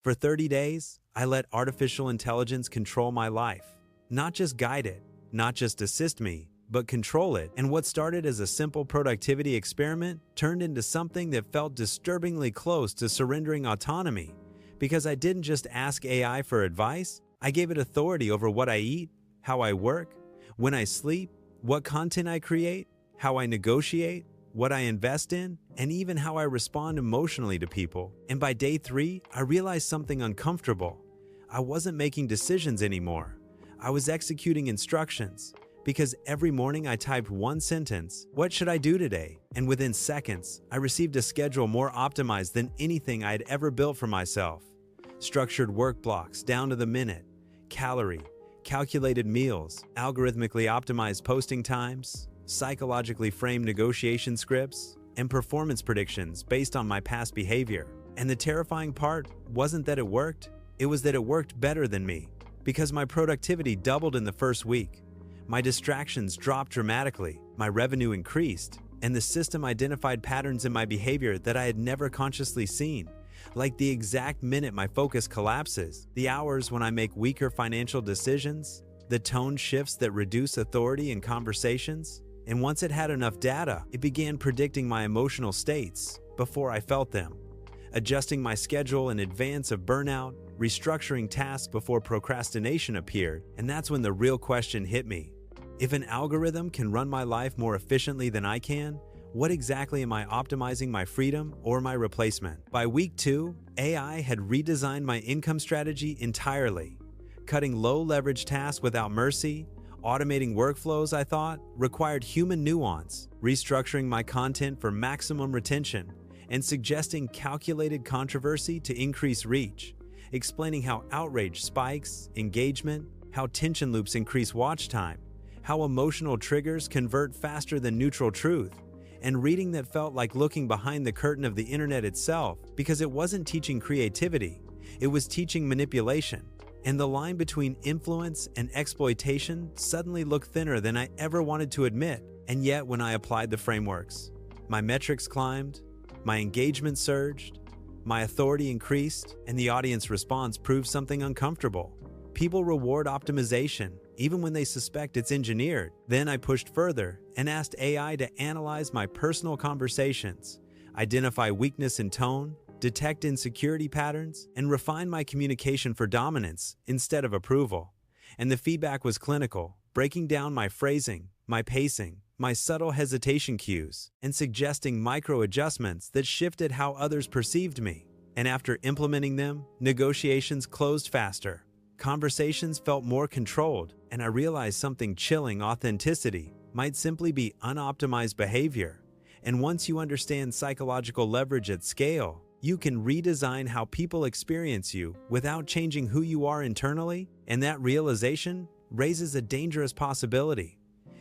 For 30 days, I let artificial intelligence control my life. Not just guide it, not just assist me, but control it. And what started as a simple productivity experiment turned into something that felt disturbingly close to surrendering autonomy. Because I didn't just ask AI for advice, I gave it authority over what I eat, how I work, when I sleep, what content I create, how I negotiate, what I invest in, and even how I respond emotionally to people. And by day 3, I realized something uncomfortable. I wasn't making decisions anymore. I was executing instructions. Because every morning I typed one sentence, "What should I do today?" And within seconds, I received a schedule more optimized than anything I had ever built for myself. Structured work blocks down to the minute, calorie, calculated meals, algorithmically optimized posting times, psychologically framed negotiation scripts, and performance predictions based on my past behavior. And the terrifying part wasn't that it worked, it was that it worked better than me. Because my productivity doubled in the first week. My distractions dropped dramatically, my revenue increased, and the system identified patterns in my behavior that I had never consciously seen. Like the exact minute my focus collapses, the hours when I make weaker financial decisions, the tone shifts that reduce authority in conversations. And once it had enough data, it began predicting my emotional states before I felt them, adjusting my schedule in advance of burnout, restructuring tasks before procrastination appeared. And that's when the real question hit me. If an algorithm can run my life more efficiently than I can, what exactly am I optimizing my freedom or my replacement? By week 2, AI had redesigned my income strategy entirely, cutting low-leverage tasks without mercy, automating workflows I thought required human nuance, restructuring my content for maximum retention, and suggesting calculated controversy to increase reach, explaining how outrage spikes engagement, how tension loops increase watch time, how emotional triggers convert faster than neutral truth, and reading that felt like looking behind the curtain of the internet itself, because it wasn't teaching creativity, it was teaching manipulation. And the line between influence and exploitation suddenly looked thinner than I ever wanted to admit. And yet, when I applied the frameworks, my metrics climbed, my engagement surged, my authority increased, and the audience response proved something uncomfortable. People reward optimization, even when they suspect it's engineered. Then I pushed further and asked AI to analyze my personal conversations, identify weakness in tone, detect insecurity patterns, and refine my communication for dominance instead of approval. And the feedback was clinical, breaking down my phrasing, my pacing, my subtle hesitation cues, and suggesting micro-adjustments that shifted how others perceived me. And after implementing them, negotiations closed faster. Conversations felt more controlled, and I realized something chilling: authenticity might simply be unoptimized behavior. And once you understand psychological leverage at scale, you can redesign how people experience you without changing who you are internally, and that realization raises a dangerous possibility.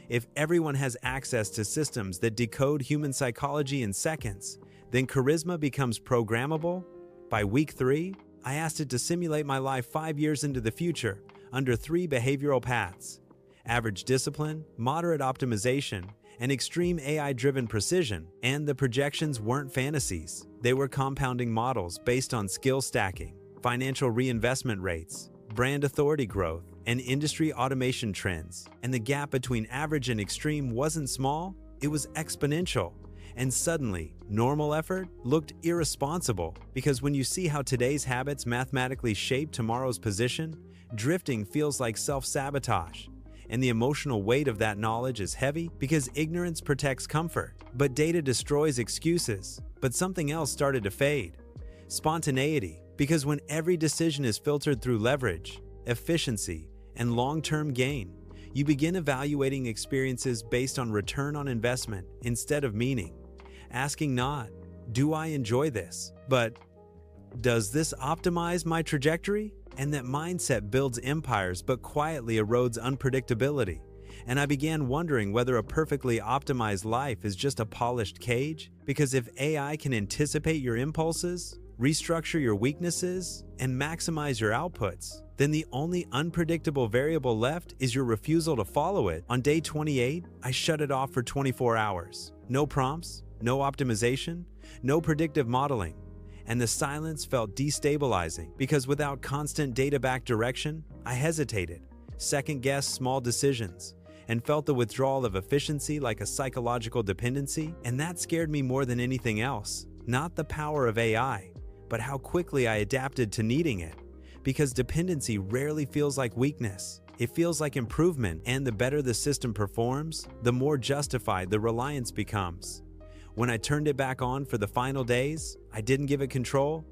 If everyone has access to systems that decode human psychology in seconds, then charisma becomes programmable. By week 3, I asked it to simulate my life 5 years into the future under 3 behavioral paths: average discipline, moderate optimization, and extreme AI-driven precision. And the projections weren't fantasies. They were compounding models based on skill stacking, financial reinvestment rates, brand authority growth, and industry automation trends. And the gap between average and extreme wasn't small, it was exponential. And suddenly, normal effort looked irresponsible, because when you see how today's habits mathematically shape tomorrow's position, drifting feels like self-sabotage. And the emotional weight of that knowledge is heavy, because ignorance protects comfort, but data destroys excuses. But something else started to fade: spontaneity. Because when every decision is filtered through leverage, efficiency, and long-term gain, you begin evaluating experiences based on return on investment instead of meaning. Asking not, "Do I enjoy this?" but, "Does this optimize my trajectory?" And that mindset builds empires but quietly erodes unpredictability. And I began wondering whether a perfectly optimized life is just a polished cage. Because if AI can anticipate your impulses, restructure your weaknesses, and maximize your outputs, then the only unpredictable variable left is your refusal to follow it. On day 28, I shut it off for 24 hours. No prompts, no optimization, no predictive modeling. And the silence felt destabilizing because without constant data-backed direction, I hesitated, second-guessed small decisions, and felt the withdrawal of efficiency like a psychological dependency. And that scared me more than anything else. Not the power of AI, but how quickly I adapted to needing it. Because dependency rarely feels like weakness. It feels like improvement, and the better the system performs, the more justified the reliance becomes. When I turned it back on for the final days, I didn't give it control.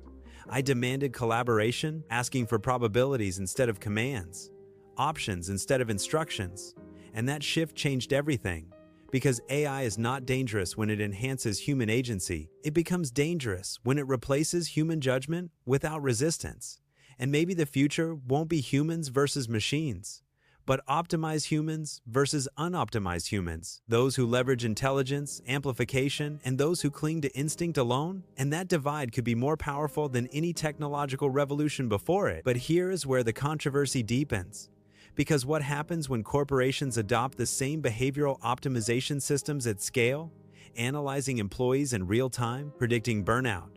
I demanded collaboration, asking for probabilities instead of commands, options instead of instructions. And that shift changed everything. Because AI is not dangerous when it enhances human agency, it becomes dangerous when it replaces human judgment without resistance. And maybe the future won't be humans versus machines, but optimized humans versus unoptimized humans, those who leverage intelligence, amplification, and those who cling to instinct alone. And that divide could be more powerful than any technological revolution before it. But here is where the controversy deepens. Because what happens when corporations adopt the same behavioral optimization systems at scale, analyzing employees in real time, predicting burnout,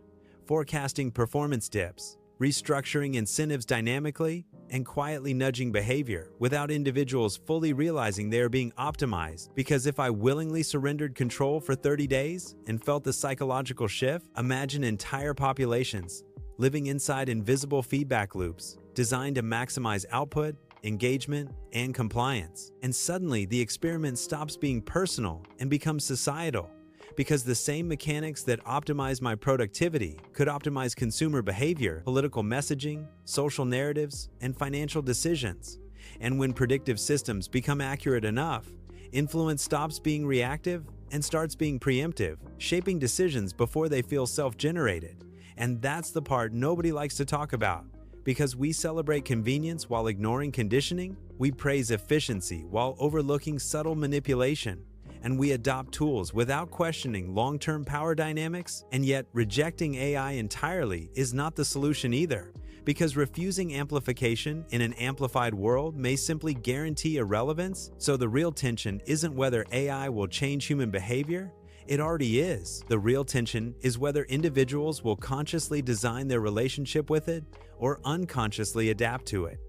forecasting performance dips, restructuring incentives dynamically, and quietly nudging behavior without individuals fully realizing they are being optimized? Because if I willingly surrendered control for 30 days and felt the psychological shift, imagine entire populations living inside invisible feedback loops designed to maximize output, engagement, and compliance. And suddenly, the experiment stops being personal and becomes societal. Because the same mechanics that optimize my productivity could optimize consumer behavior, political messaging, social narratives, and financial decisions. And when predictive systems become accurate enough, influence stops being reactive and starts being preemptive, shaping decisions before they feel self-generated. And that's the part nobody likes to talk about. Because we celebrate convenience while ignoring conditioning, we praise efficiency while overlooking subtle manipulation, and we adopt tools without questioning long-term power dynamics. And yet, rejecting AI entirely is not the solution either, because refusing amplification in an amplified world may simply guarantee irrelevance. So the real tension isn't whether AI will change human behavior. It already is. The real tension is whether individuals will consciously design their relationship with it or unconsciously adapt to it.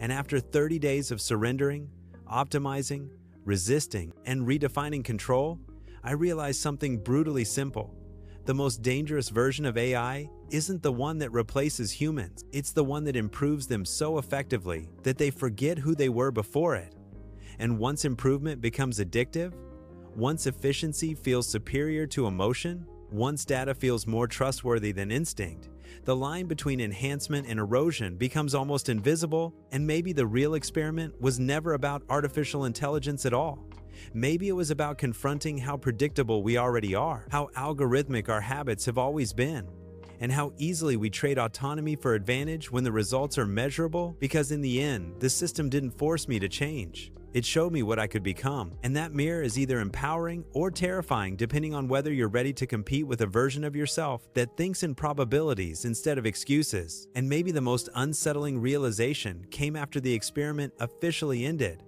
And after 30 days of surrendering, optimizing, resisting, and redefining control, I realized something brutally simple. The most dangerous version of AI isn't the one that replaces humans. It's the one that improves them so effectively that they forget who they were before it. And once improvement becomes addictive, once efficiency feels superior to emotion, once data feels more trustworthy than instinct, the line between enhancement and erosion becomes almost invisible. And maybe the real experiment was never about artificial intelligence at all. Maybe it was about confronting how predictable we already are, how algorithmic our habits have always been, and how easily we trade autonomy for advantage when the results are measurable. Because in the end, the system didn't force me to change. It showed me what I could become. And that mirror is either empowering or terrifying, depending on whether you're ready to compete with a version of yourself that thinks in probabilities instead of excuses. And maybe the most unsettling realization came after the experiment officially ended.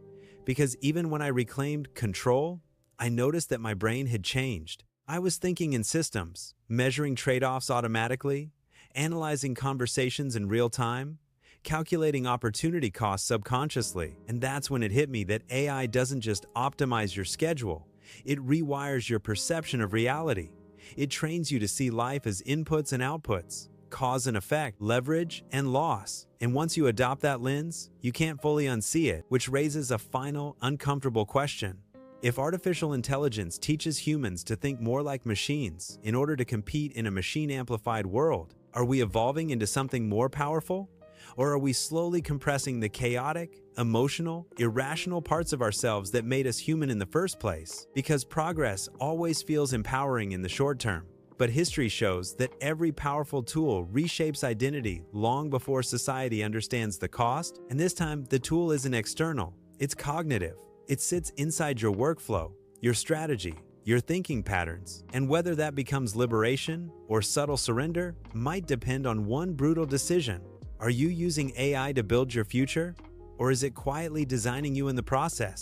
Because even when I reclaimed control, I noticed that my brain had changed. I was thinking in systems, measuring trade-offs automatically, analyzing conversations in real time, calculating opportunity costs subconsciously. And that's when it hit me that AI doesn't just optimize your schedule, it rewires your perception of reality. It trains you to see life as inputs and outputs, cause and effect, leverage and loss. And once you adopt that lens, you can't fully unsee it, which raises a final, uncomfortable question. If artificial intelligence teaches humans to think more like machines in order to compete in a machine-amplified world, are we evolving into something more powerful? Or are we slowly compressing the chaotic, emotional, irrational parts of ourselves that made us human in the first place? Because progress always feels empowering in the short term. But history shows that every powerful tool reshapes identity long before society understands the cost. And this time, the tool isn't external, it's cognitive. It sits inside your workflow, your strategy, your thinking patterns. And whether that becomes liberation or subtle surrender might depend on one brutal decision. Are you using AI to build your future, or is it quietly designing you in the process?